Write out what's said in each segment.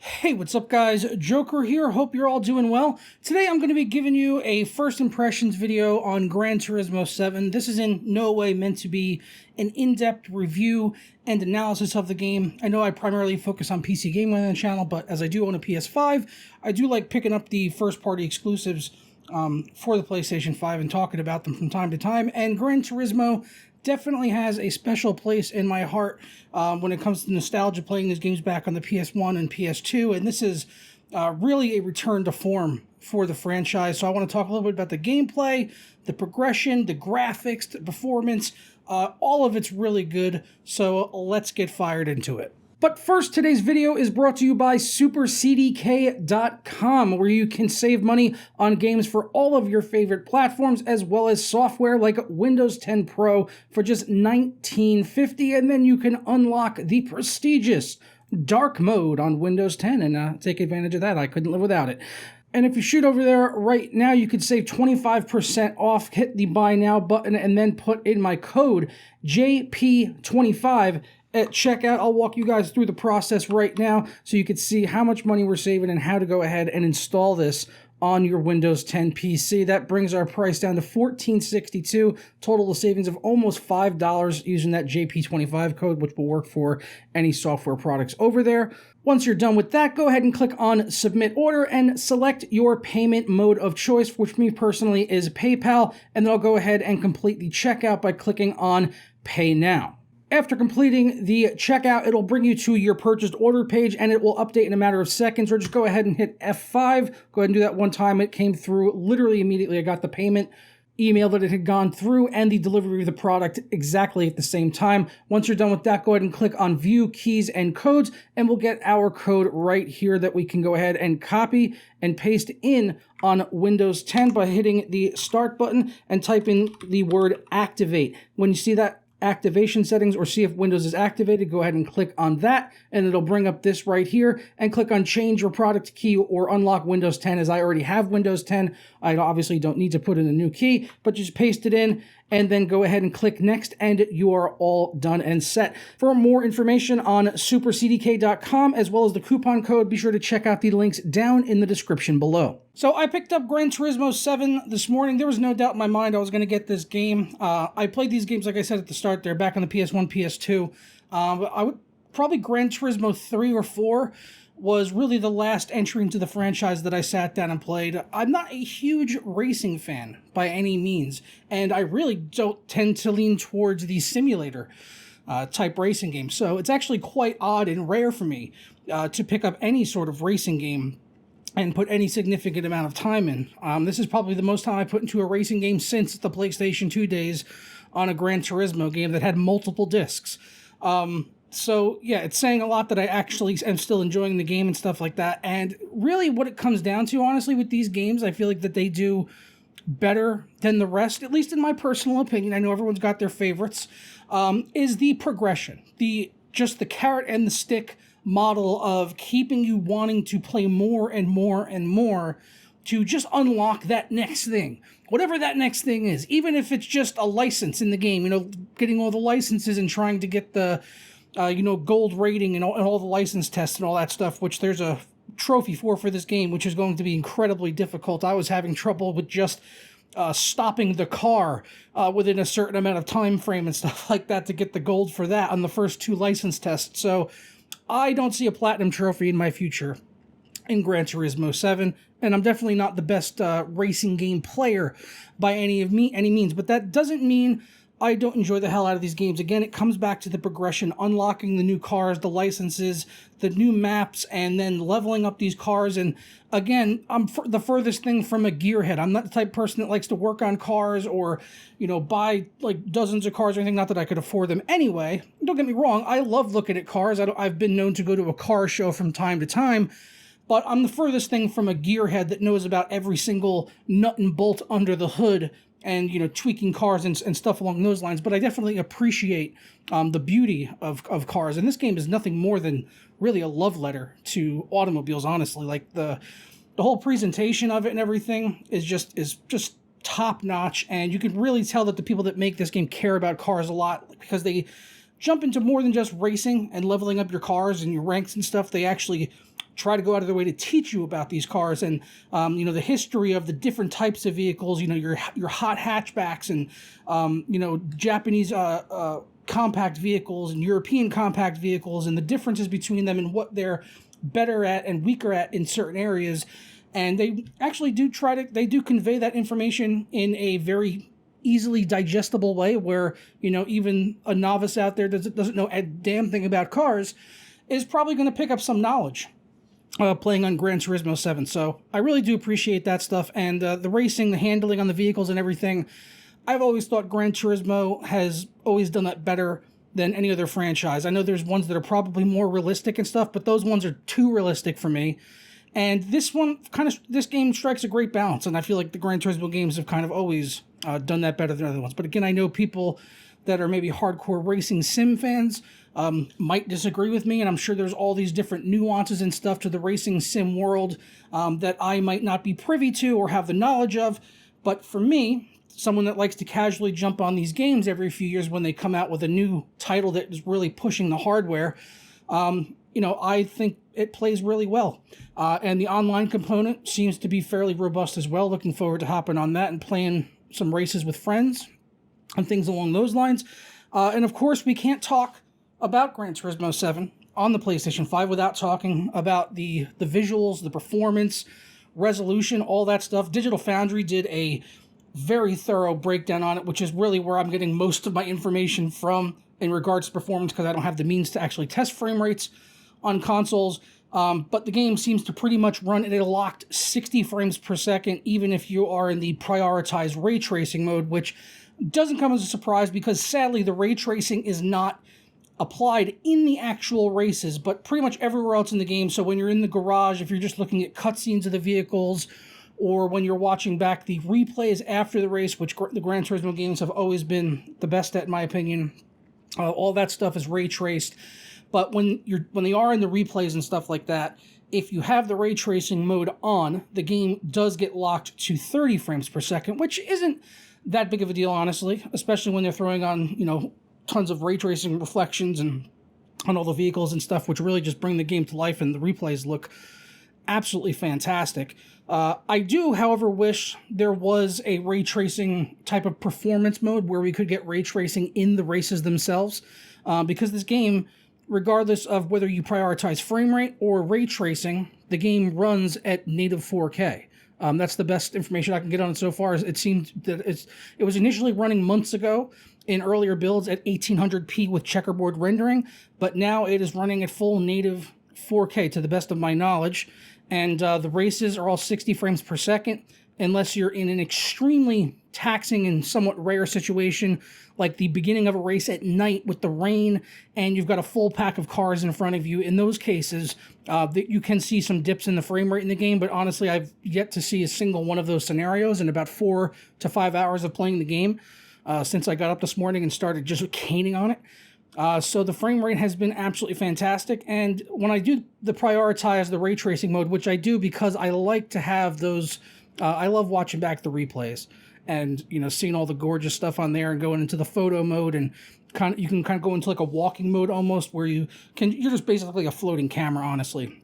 Hey, what's up guys? Joker here. Hope you're all doing well. Today I'm going to be giving you a first impressions video on Gran Turismo 7. This is in no way meant to be an in-depth review and analysis of the game. I know I primarily focus on PC gaming on the channel, but as I do own a PS5, I do like picking up the first-party exclusives for the PlayStation 5 and talking about them from time to time. And Gran Turismo definitely has a special place in my heart when it comes to nostalgia, playing these games back on the PS1 and PS2, and this is really a return to form for the franchise. So I want to talk a little bit about the gameplay, the progression, the graphics, the performance. All of it's really good, so let's get fired into it. But first, today's video is brought to you by SuperCDK.com, where you can save money on games for all of your favorite platforms, as well as software like Windows 10 Pro for just $19.50, and then you can unlock the prestigious dark mode on Windows 10 and take advantage of that. I couldn't live without it. And if you shoot over there right now, you could save 25% off. Hit the buy now button and then put in my code JP25 at checkout. I'll walk you guys through the process right now so you can see how much money we're saving and how to go ahead and install this on your Windows 10 PC. That brings our price down to $14.62, total of savings of almost $5 using that JP25 code, which will work for any software products over there. Once you're done with that, go ahead and click on Submit Order and select your payment mode of choice, which me personally is PayPal, and then I'll go ahead and complete the checkout by clicking on Pay Now. After completing the checkout, it'll bring you to your purchased order page and it will update in a matter of seconds, or just go ahead and hit F5. Go ahead and do that one time. It came through literally immediately. I got the payment email that it had gone through and the delivery of the product exactly at the same time. Once you're done with that, go ahead and click on View Keys and Codes, and we'll get our code right here that we can go ahead and copy and paste in on Windows 10 by hitting the Start button and type in the word Activate. When you see that activation settings or see if Windows is activated, go ahead and click on that and it'll bring up this right here, and click on change your product key or unlock Windows 10. As I already have Windows 10, I obviously don't need to put in a new key, but just paste it in and then go ahead and click next and you are all done and set. For more information on SuperCDK.com as well as the coupon code, be sure to check out the links down in the description below. So I picked up Gran Turismo 7 this morning. There was no doubt in my mind I was going to get this game. I played these games, like I said at the start there, back on the PS1, PS2. I would probably Gran Turismo 3 or 4 was really the last entry into the franchise that I sat down and played. I'm not a huge racing fan by any means, and I really don't tend to lean towards the simulator type racing games. So it's actually quite odd and rare for me to pick up any sort of racing game and put any significant amount of time in. This is probably the most time I put into a racing game since the PlayStation 2 days on a Gran Turismo game that had multiple discs. So yeah, it's saying a lot that I actually am still enjoying the game and stuff like that. And really what it comes down to, honestly, with these games, I feel like that they do better than the rest, at least in my personal opinion. I know everyone's got their favorites, is the progression. Just the carrot and the stick model of keeping you wanting to play more and more and more to just unlock that next thing. Whatever that next thing is, even if it's just a license in the game, you know, getting all the licenses and trying to get the gold rating and all the license tests and all that stuff, which there's a trophy for this game, which is going to be incredibly difficult. I was having trouble with just stopping the car within a certain amount of time frame and stuff like that to get the gold for that on the first 2 license tests. So I don't see a platinum trophy in my future in Gran Turismo 7, and I'm definitely not the best racing game player by any means, but that doesn't mean I don't enjoy the hell out of these games. Again, it comes back to the progression, unlocking the new cars, the licenses, the new maps, and then leveling up these cars. And again, I'm the furthest thing from a gearhead. I'm not the type of person that likes to work on cars or, buy like dozens of cars or anything. Not that I could afford them anyway. Don't get me wrong. I love looking at cars. I've been known to go to a car show from time to time. But I'm the furthest thing from a gearhead that knows about every single nut and bolt under the hood and, tweaking cars and stuff along those lines. But I definitely appreciate the beauty of cars. And this game is nothing more than really a love letter to automobiles, honestly. Like the whole presentation of it and everything is just top notch. And you can really tell that the people that make this game care about cars a lot, because they jump into more than just racing and leveling up your cars and your ranks and stuff. They actually try to go out of their way to teach you about these cars and, you know, the history of the different types of vehicles, you know, your hot hatchbacks and, you know, Japanese compact vehicles and European compact vehicles and the differences between them and what they're better at and weaker at in certain areas. And they actually do they do convey that information in a very easily digestible way where, you know, even a novice out there doesn't know a damn thing about cars is probably going to pick up some knowledge playing on Gran Turismo 7. So I really do appreciate that stuff. And the racing, the handling on the vehicles and everything, I've always thought Gran Turismo has always done that better than any other franchise. I know there's ones that are probably more realistic and stuff, but those ones are too realistic for me. And this game strikes a great balance, and I feel like the Gran Turismo games have kind of always done that better than other ones. But again, I know people that are maybe hardcore racing sim fans might disagree with me, and I'm sure there's all these different nuances and stuff to the racing sim world that I might not be privy to or have the knowledge of. But for me, someone that likes to casually jump on these games every few years when they come out with a new title that is really pushing the hardware, you know, I think it plays really well. And the online component seems to be fairly robust as well. Looking forward to hopping on that and playing some races with friends and things along those lines. And of course, we can't talk about Gran Turismo 7 on the PlayStation 5 without talking about the visuals, the performance, resolution, all that stuff. Digital Foundry did a very thorough breakdown on it, which is really where I'm getting most of my information from in regards to performance, because I don't have the means to actually test frame rates on consoles. But the game seems to pretty much run at a locked 60 frames per second, even if you are in the prioritized ray tracing mode, which doesn't come as a surprise because sadly the ray tracing is not applied in the actual races, but pretty much everywhere else in the game. So when you're in the garage, if you're just looking at cutscenes of the vehicles, or when you're watching back the replays after the race, which the Gran Turismo games have always been the best at, in my opinion, all that stuff is ray traced. But when they are in the replays and stuff like that, if you have the ray tracing mode on, the game does get locked to 30 frames per second, which isn't that big of a deal, honestly, especially when they're throwing on, you know, tons of ray tracing reflections and on all the vehicles and stuff, which really just bring the game to life, and the replays look absolutely fantastic. I do, however, wish there was a ray tracing type of performance mode where we could get ray tracing in the races themselves, because this game, regardless of whether you prioritize frame rate or ray tracing, the game runs at native 4K. That's the best information I can get on it so far. It seemed that it was initially running months ago in earlier builds at 1800p with checkerboard rendering, but now it is running at full native 4K to the best of my knowledge. And the races are all 60 frames per second, unless you're in an extremely taxing and somewhat rare situation, like the beginning of a race at night with the rain, and you've got a full pack of cars in front of you. In those cases, you can see some dips in the frame rate in the game, but honestly, I've yet to see a single one of those scenarios in about 4 to 5 hours of playing the game, since I got up this morning and started just caning on it. So the frame rate has been absolutely fantastic, and when I do prioritize the ray tracing mode, which I do because I like to have those, I love watching back the replays and, you know, seeing all the gorgeous stuff on there and going into the photo mode, and you can kind of go into like a walking mode almost, where you're just basically a floating camera, honestly,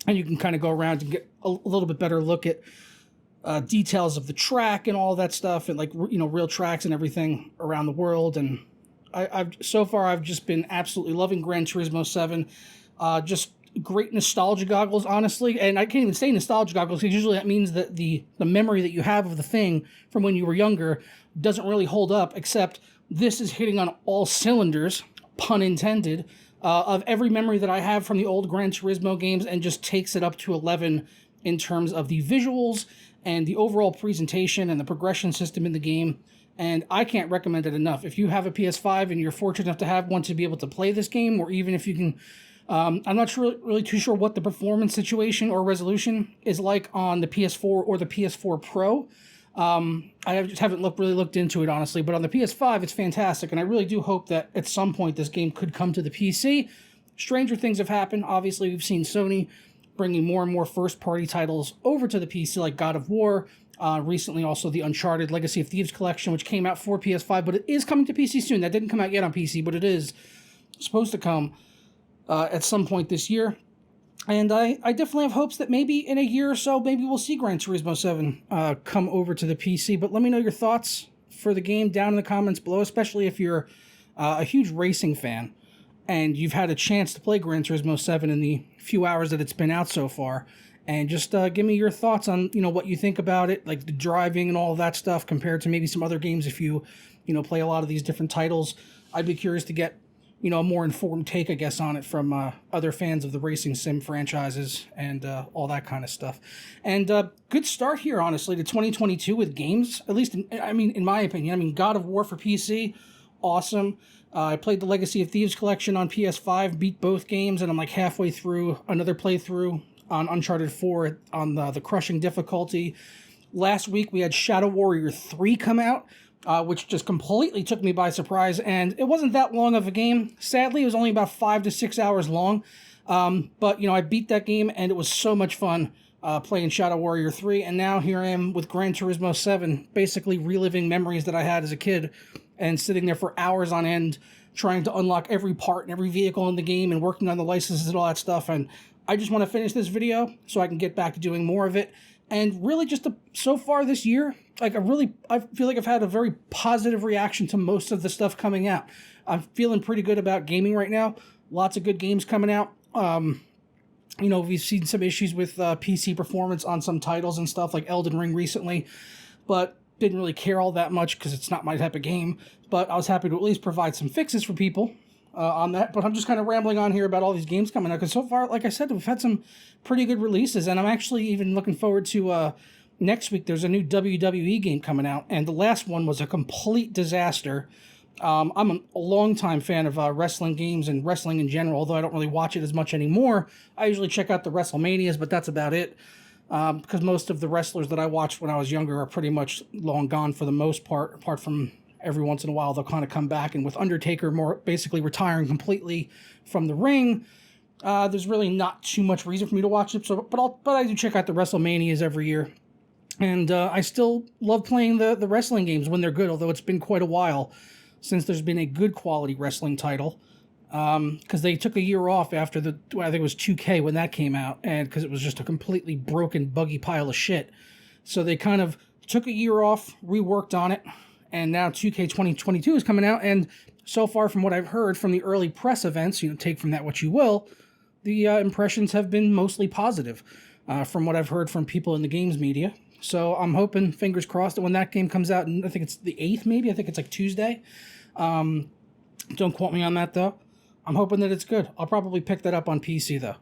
and you can kind of go around and get a little bit better look at details of the track and all that stuff, and, like, you know, real tracks and everything around the world. And I've just been absolutely loving Gran Turismo 7. Just great nostalgia goggles, honestly. And I can't even say nostalgia goggles, because usually that means that the memory that you have of the thing from when you were younger doesn't really hold up, except this is hitting on all cylinders, pun intended, of every memory that I have from the old Gran Turismo games, and just takes it up to 11 in terms of the visuals and the overall presentation and the progression system in the game. And I can't recommend it enough. If you have a PS5 and you're fortunate enough to have one to be able to play this game, or even if you can, I'm not really too sure what the performance situation or resolution is like on the PS4 or the PS4 Pro. I just haven't really looked into it, honestly. But on the PS5, it's fantastic, and I really do hope that at some point this game could come to the PC. Stranger things have happened. Obviously, we've seen Sony bringing more and more first-party titles over to the PC, like God of War. Recently, also the Uncharted Legacy of Thieves collection, which came out for PS5, but it is coming to PC soon. That didn't come out yet on PC, but it is supposed to come at some point this year. And I definitely have hopes that maybe in a year or so, maybe we'll see Gran Turismo 7 come over to the PC. But let me know your thoughts for the game down in the comments below, especially if you're a huge racing fan and you've had a chance to play Gran Turismo 7 in the few hours that it's been out so far. And just give me your thoughts on, what you think about it, like the driving and all of that stuff compared to maybe some other games if you, play a lot of these different titles. I'd be curious to get, a more informed take, I guess, on it from other fans of the racing sim franchises and all that kind of stuff. And good start here, honestly, to 2022 with games, at least, in my opinion. God of War for PC, awesome. I played the Legacy of Thieves collection on PS5, beat both games, and I'm like halfway through another playthrough on Uncharted 4 on the crushing difficulty. Last week we had Shadow Warrior 3 come out, which just completely took me by surprise, and it wasn't that long of a game. Sadly, it was only about 5 to 6 hours long, but I beat that game, and it was so much fun playing Shadow Warrior 3, and now here I am with Gran Turismo 7, basically reliving memories that I had as a kid, and sitting there for hours on end, trying to unlock every part and every vehicle in the game, and working on the licenses and all that stuff, and I just want to finish this video so I can get back to doing more of it. And really just so far this year, I feel like I've had a very positive reaction to most of the stuff coming out. I'm feeling pretty good about gaming right now. Lots of good games coming out. We've seen some issues with PC performance on some titles and stuff like Elden Ring recently, but didn't really care all that much because it's not my type of game. But I was happy to at least provide some fixes for people on that. But I'm just kind of rambling on here about all these games coming out because so far, like I said, we've had some pretty good releases, and I'm actually even looking forward to next week. There's a new WWE game coming out, and the last one was a complete disaster. I'm a longtime fan of wrestling games and wrestling in general, although I don't really watch it as much anymore. I usually check out the WrestleManias, but that's about it. Because most of the wrestlers that I watched when I was younger are pretty much long gone for the most part, apart from every once in a while they'll kind of come back. And with Undertaker more basically retiring completely from the ring, there's really not too much reason for me to watch it. But I do check out the WrestleManias every year. And I still love playing the wrestling games when they're good, although it's been quite a while since there's been a good quality wrestling title. Because they took a year off after I think it was 2K when that came out, and because it was just a completely broken, buggy pile of shit. So they kind of took a year off, reworked on it, and now 2K 2022 is coming out, and so far from what I've heard from the early press events, take from that what you will, the impressions have been mostly positive from what I've heard from people in the games media. So I'm hoping, fingers crossed, that when that game comes out, and I think it's the 8th maybe, I think it's like Tuesday. Don't quote me on that though. I'm hoping that it's good. I'll probably pick that up on PC, though,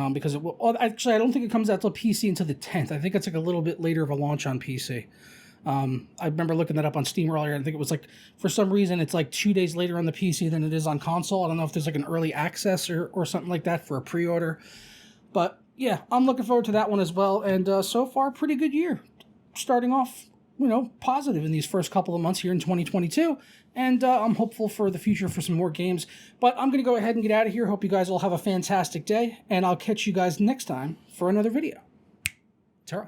because it will... Well, actually, I don't think it comes out till PC until the 10th. I think it's like a little bit later of a launch on PC. I remember looking that up on Steam earlier, and I think it was like, for some reason, it's like 2 days later on the PC than it is on console. I don't know if there's like an early access or something like that for a pre-order. But, yeah, I'm looking forward to that one as well, and so far, pretty good year. Starting off, positive in these first couple of months here in 2022, and I'm hopeful for the future for some more games. But I'm going to go ahead and get out of here. Hope you guys all have a fantastic day, and I'll catch you guys next time for another video. Ta-ra.